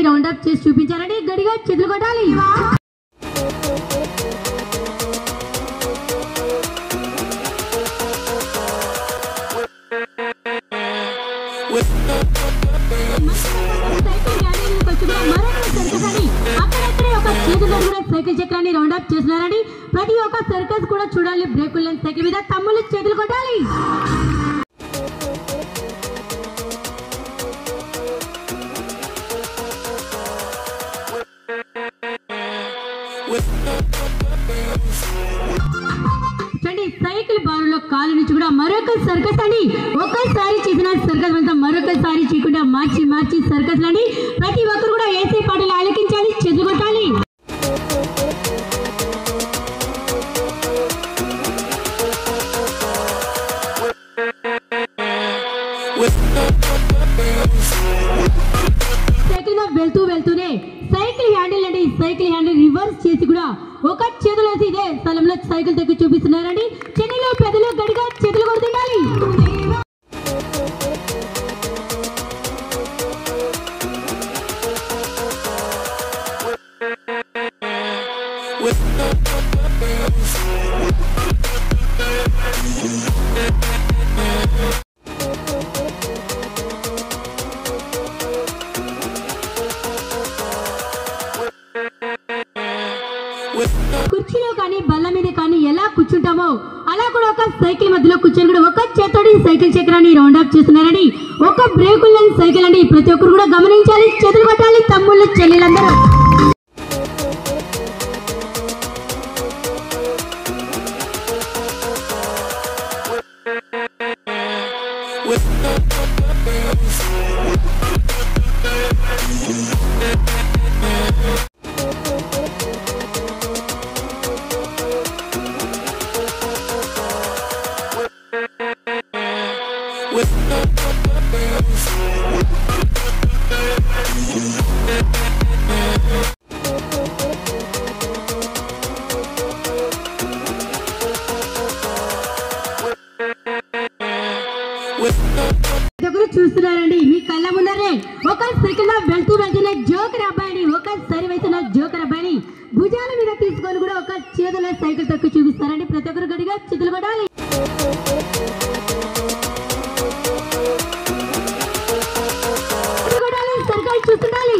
చక్రాన్ని round up చేసి చూపించారండి. గడిగా చేతులు కొట్టాలి. సైకిల్ చక్రాన్ని రౌండ్ అప్ చేస్తున్నారండి. ప్రతి ఒక్క సర్కస్ కూడా చూడాలి. బ్రేకుల్ లెన్స్ సైకిల్ మీద తమ్ముళ్ళు చేతులు కొట్టాలి. సైకిల్ బారులో కాలు నుంచి కూడా మరొక సర్కస్ అండి. ఒక్కసారి చేసిన సర్కస్ అంతా మరొకసారి చేయకుండా మార్చి మార్చి సర్కస్ అండి. ప్రతి ఒక్కరు కూడా వేసే పాటలు ఆలకించాలి, చేతులు కొట్టాలి. సైకిల్ మీద వెళ్తూనే సైకిల్ హ్యాండిల్ అండి. సైకిల్ హ్యాండిల్ రివర్స్ చేసి కూడా ఒక చేతులు వేసి ఇదే స్థలంలో సైకిల్ తగ్గి చూపిస్తున్నారండి. చెన్నైలో పెద్దలు గడిగా చేతులు కొడుతుండాలి. కుర్చీలో కానీ బల్ల మీద కానీ ఎలా కూర్చుంటామో అలా కూడా ఒక సైకిల్ మధ్యలో కూర్చొని కూడా ఒక చేతోడి సైకిల్ చక్రాన్ని రౌండ్ అప్ చేస్తున్నారండి. ఒక బ్రేకుల్ లెన్స్ సైకిల్ అండి. ప్రతి ఒక్కరు కూడా గమనించాలి, చేతులు కొట్టాలి తమ్ముళ్ళు చెల్లెలందరూ. చూస్తున్నారండి మీ కళ్ళ ముందరే ఒక సైకిల్ వెళ్తూనే జోకర్ అబ్బాయిని, ఒక సరి వేసిన జోకర్ అబ్బాయిని భుజాల మీద తీసుకొని కూడా ఒక చేతుల సైకిల్ తక్కువ చూపిస్తారండి. ప్రతి ఒక్కరు గడిగా చేతులు కొట్టాలి. సర్కల్ చూస్తుండాలి.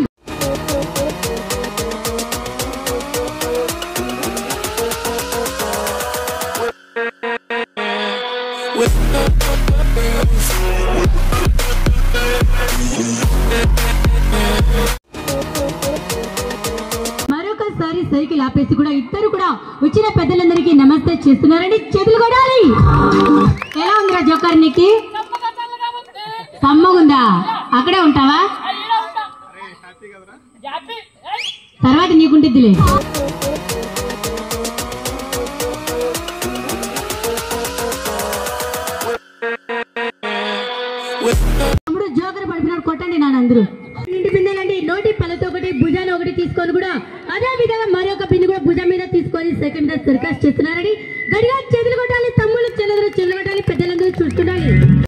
మరొకసారి సైకిల్ ఆపేసి కూడా ఇద్దరు కూడా వచ్చిన పెద్దలందరికీ నమస్తే చేస్తున్నారండి. చేతులు కొట్టాలి. ఎలా ఉందిరా జోకర్? నీకు కమ్మగుందా? అక్కడే ఉంటావా? తర్వాత నీకుంటుందిలే. తమ్ముడు జోకర్ పడిపోయినాడు, కొట్టండి నానందరూ. ఇంటి బిందెలండి. నోటి పళ్ళతో ఒకటి భుజాన్ని ఒకటి తీసుకొని కూడా అదే విధంగా మరొక బిందె కూడా భుజం మీద తీసుకొని సైకిల్ మీద సర్కస్ చేస్తున్నారని గడిగా చేతులు కొట్టాలి. తమ్ముళ్ళు చెల్లెలు కొట్టాలి. పెద్దలందరూ చూస్తుండాలి.